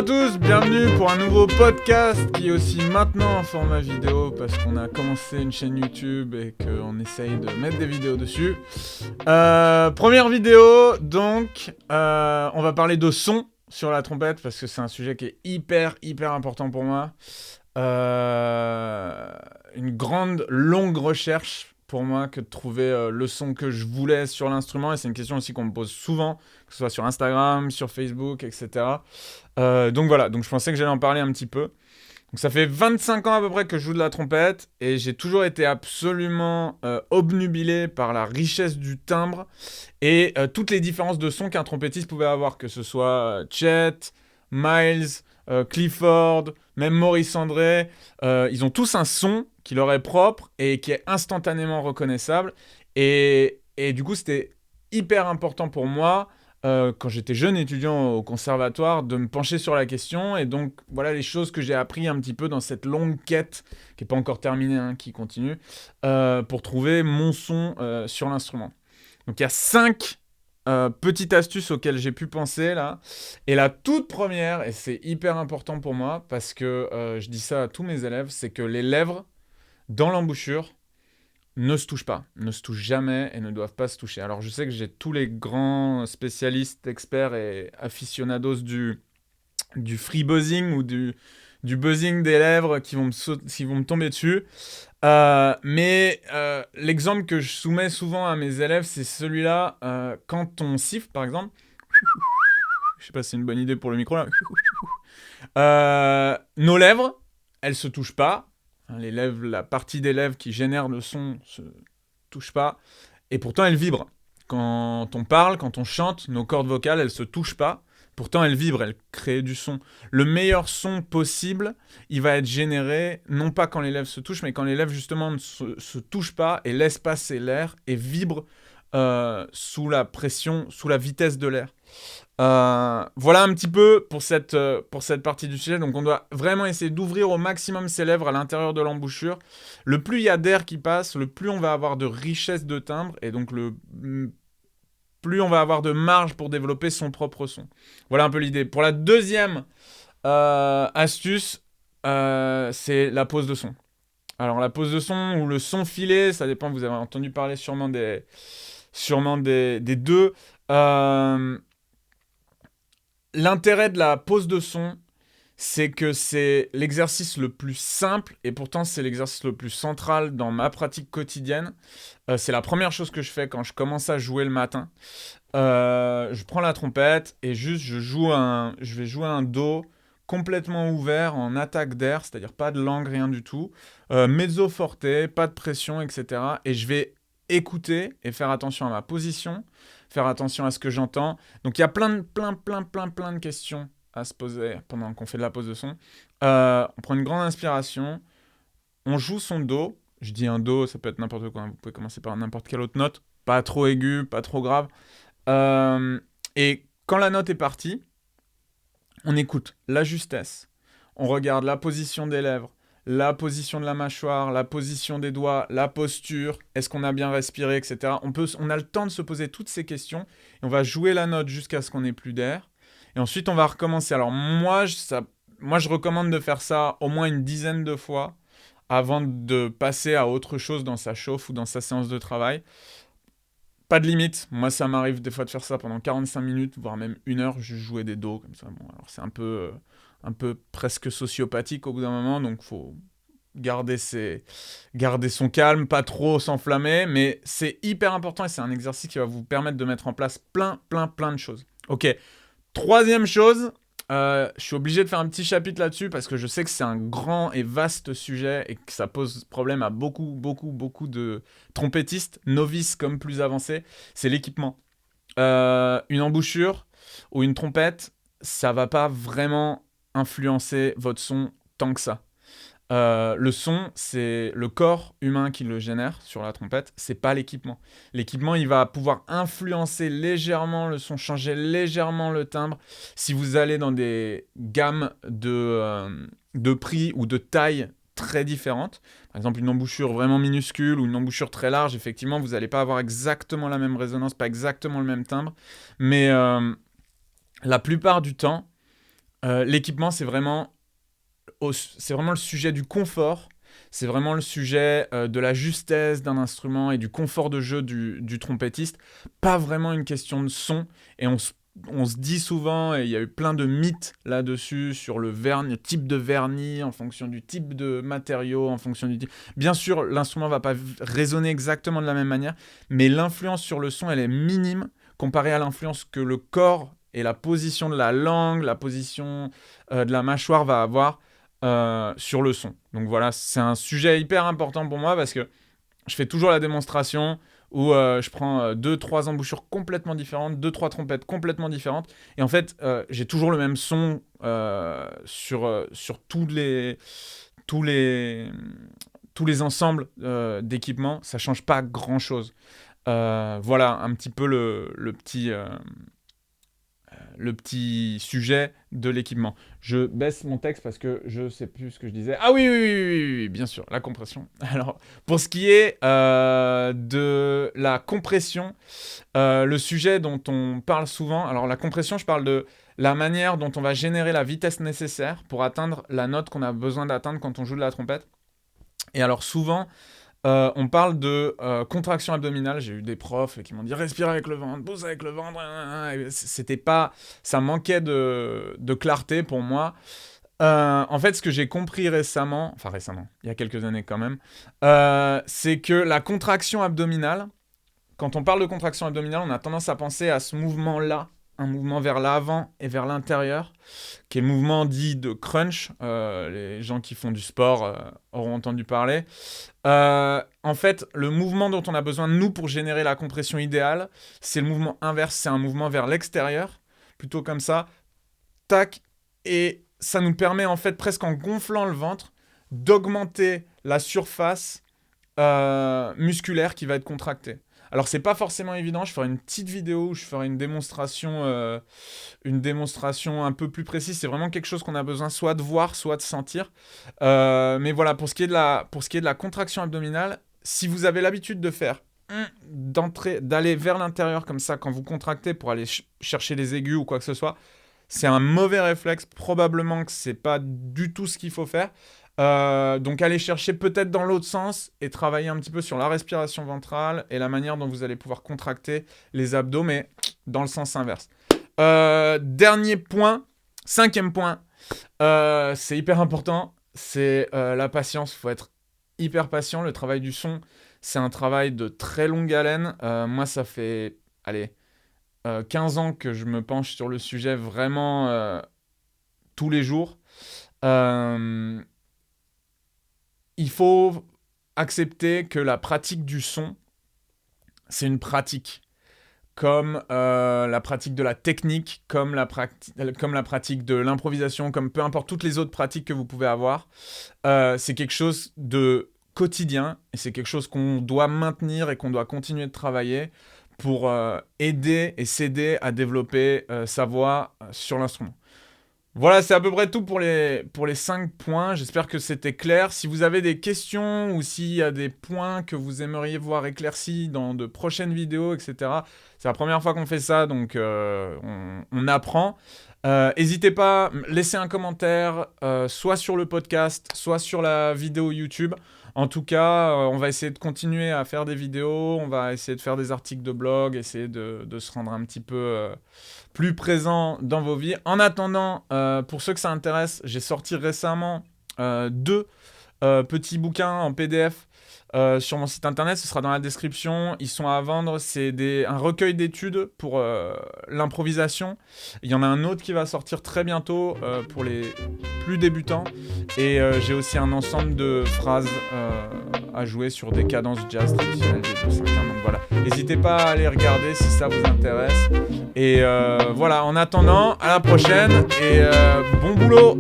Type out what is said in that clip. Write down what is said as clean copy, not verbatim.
tous, bienvenue pour un nouveau podcast qui est aussi maintenant en format vidéo parce qu'on a commencé une chaîne YouTube et qu'on essaye de mettre des vidéos dessus. Première vidéo, donc on va parler de son sur la trompette parce que c'est un sujet qui est hyper important pour moi. Une grande, longue recherche pour moi que de trouver le son que je voulais sur l'instrument, et c'est une question aussi qu'on me pose souvent, que ce soit sur Instagram, sur Facebook, etc. Donc voilà, donc je pensais que j'allais en parler un petit peu. Donc ça fait 25 ans à peu près que je joue de la trompette, et j'ai toujours été absolument obnubilé par la richesse du timbre et toutes les différences de son qu'un trompettiste pouvait avoir, que ce soit Chet, Miles, Clifford, même Maurice André, ils ont tous un son qui leur est propre et qui est instantanément reconnaissable. Et du coup, c'était hyper important pour moi, quand j'étais jeune étudiant au conservatoire, de me pencher sur la question. Et donc, voilà les choses que j'ai appris un petit peu dans cette longue quête, qui n'est pas encore terminée, hein, qui continue, pour trouver mon son sur l'instrument. Donc, il y a 5 petite astuce auquel j'ai pu penser là. Et la toute première, et c'est hyper important pour moi parce que je dis ça à tous mes élèves, c'est que les lèvres dans l'embouchure ne se touchent pas, ne se touchent jamais et ne doivent pas se toucher. Alors je sais que j'ai tous les grands spécialistes, experts et aficionados du free buzzing ou du buzzing des lèvres qui vont me tomber dessus. Mais l'exemple que je soumets souvent à mes élèves, c'est celui-là. Quand on siffle, par exemple, je sais pas si c'est une bonne idée pour le micro là. Nos lèvres, elles se touchent pas. Les lèvres, la partie des lèvres qui génère le son se touche pas. Et pourtant, elles vibrent. Quand on parle, quand on chante, nos cordes vocales, elles se touchent pas. Pourtant, elles vibrent, elles créent du son. Le meilleur son possible, il va être généré, non pas quand les lèvres se touchent, mais quand les lèvres, justement, ne se touchent pas et laissent passer l'air et vibrent sous la pression, sous la vitesse de l'air. Voilà un petit peu pour cette partie du sujet. Donc, on doit vraiment essayer d'ouvrir au maximum ses lèvres à l'intérieur de l'embouchure. Le plus il y a d'air qui passe, le plus on va avoir de richesse de timbre, et donc plus on va avoir de marge pour développer son propre son. Voilà un peu l'idée. Pour la deuxième astuce, c'est la pose de son. Alors la pose de son ou le son filé, ça dépend, vous avez entendu parler sûrement des deux. L'intérêt de la pose de son, c'est que c'est l'exercice le plus simple, et pourtant c'est l'exercice le plus central dans ma pratique quotidienne. C'est la première chose que je fais quand je commence à jouer le matin. Je prends la trompette et juste je vais jouer un do complètement ouvert en attaque d'air, c'est-à-dire pas de langue, rien du tout. Mezzo forte, pas de pression, etc. Et je vais écouter et faire attention à ma position, faire attention à ce que j'entends. Donc il y a plein de questions à se poser pendant qu'on fait de la pose de son. On prend une grande inspiration, on joue son do. Je dis un do, ça peut être n'importe quoi, vous pouvez commencer par n'importe quelle autre note, pas trop aiguë, pas trop grave. Et quand la note est partie, on écoute la justesse, on regarde la position des lèvres, la position de la mâchoire, la position des doigts, la posture, est-ce qu'on a bien respiré, etc. On a le temps de se poser toutes ces questions, et on va jouer la note jusqu'à ce qu'on ait plus d'air, et ensuite on va recommencer. Alors moi je recommande de faire ça au moins une dizaine de fois avant de passer à autre chose dans sa chauffe ou dans sa séance de travail. Pas de limite. Moi, ça m'arrive des fois de faire ça pendant 45 minutes, voire même 1 heure, juste jouer des dos comme ça. Bon, alors c'est un peu presque sociopathique au bout d'un moment, donc faut garder son calme, pas trop s'enflammer, mais c'est hyper important et c'est un exercice qui va vous permettre de mettre en place plein de choses. Ok, troisième chose, je suis obligé de faire un petit chapitre là-dessus parce que je sais que c'est un grand et vaste sujet et que ça pose problème à beaucoup de trompettistes, novices comme plus avancés. C'est l'équipement. Une embouchure ou une trompette, ça va pas vraiment influencer votre son tant que ça. Le son, c'est le corps humain qui le génère sur la trompette, c'est pas l'équipement. L'équipement, il va pouvoir influencer légèrement le son, changer légèrement le timbre. Si vous allez dans des gammes de prix ou de taille très différentes, par exemple une embouchure vraiment minuscule ou une embouchure très large, effectivement, vous n'allez pas avoir exactement la même résonance, pas exactement le même timbre, mais la plupart du temps, L'équipement, c'est vraiment le sujet du confort. C'est vraiment le sujet de la justesse d'un instrument et du confort de jeu du trompettiste. Pas vraiment une question de son. Et on se dit souvent, et il y a eu plein de mythes là-dessus, sur le type de vernis, en fonction du type de matériau, en fonction du type... Bien sûr, l'instrument ne va pas résonner exactement de la même manière, mais l'influence sur le son, elle est minime, comparée à l'influence que le corps et la position de la langue, la position de la mâchoire va avoir sur le son. Donc voilà, c'est un sujet hyper important pour moi parce que je fais toujours la démonstration où je prends 2-3 embouchures complètement différentes, 2-3 trompettes complètement différentes. Et en fait, j'ai toujours le même son sur tous les ensembles d'équipements. Ça ne change pas grand-chose. Voilà un petit peu le petit sujet de l'équipement. Je baisse mon texte parce que je ne sais plus ce que je disais. Ah oui, bien sûr, la compression. Alors, pour ce qui est de la compression, le sujet dont on parle souvent, alors la compression, je parle de la manière dont on va générer la vitesse nécessaire pour atteindre la note qu'on a besoin d'atteindre quand on joue de la trompette. Et alors souvent, on parle de contraction abdominale. J'ai eu des profs qui m'ont dit respire avec le ventre, pousse avec le ventre. C'était pas, ça manquait de clarté pour moi. En fait, ce que j'ai compris récemment, il y a quelques années quand même, c'est que la contraction abdominale, quand on parle de contraction abdominale, on a tendance à penser à ce mouvement-là, un mouvement vers l'avant et vers l'intérieur, qui est le mouvement dit de crunch. Les gens qui font du sport auront entendu parler. En fait, le mouvement dont on a besoin de nous pour générer la compression idéale, c'est le mouvement inverse, c'est un mouvement vers l'extérieur, plutôt comme ça, tac, et ça nous permet en fait, presque en gonflant le ventre, d'augmenter la surface musculaire qui va être contractée. Alors, c'est pas forcément évident. Je ferai une petite vidéo où je ferai une démonstration un peu plus précise. C'est vraiment quelque chose qu'on a besoin soit de voir, soit de sentir. Mais voilà, pour ce qui est de la contraction abdominale, si vous avez l'habitude de faire d'aller vers l'intérieur comme ça quand vous contractez pour aller chercher les aigus ou quoi que ce soit, c'est un mauvais réflexe. Probablement que c'est pas du tout ce qu'il faut faire. Donc allez chercher peut-être dans l'autre sens et travailler un petit peu sur la respiration ventrale et la manière dont vous allez pouvoir contracter les abdos, mais dans le sens inverse. Dernier point, 5e point, c'est hyper important, c'est la patience. Il faut être hyper patient. Le travail du son, c'est un travail de très longue haleine. Moi, ça fait 15 ans que je me penche sur le sujet vraiment tous les jours. Il faut accepter que la pratique du son, c'est une pratique. Comme la pratique de la technique, comme la pratique de l'improvisation, comme peu importe toutes les autres pratiques que vous pouvez avoir. C'est quelque chose de quotidien et c'est quelque chose qu'on doit maintenir et qu'on doit continuer de travailler pour aider et s'aider à développer sa voix sur l'instrument. Voilà, c'est à peu près tout pour les 5 points. J'espère que c'était clair. Si vous avez des questions ou s'il y a des points que vous aimeriez voir éclaircis dans de prochaines vidéos, etc. C'est la première fois qu'on fait ça, donc on apprend. N'hésitez pas, laissez un commentaire, soit sur le podcast, soit sur la vidéo YouTube. En tout cas, on va essayer de continuer à faire des vidéos, on va essayer de faire des articles de blog, essayer de se rendre un petit peu plus présent dans vos vies. En attendant, pour ceux que ça intéresse, j'ai sorti récemment 2 petits bouquins en PDF sur mon site internet. Ce sera dans la description. Ils sont à vendre. C'est un recueil d'études pour l'improvisation. Il y en a un autre qui va sortir très bientôt pour les plus débutants. Et j'ai aussi un ensemble de phrases à jouer sur des cadences jazz traditionnelles des 2/5. Donc voilà. N'hésitez pas à aller regarder si ça vous intéresse. Et voilà, en attendant, à la prochaine et bon boulot!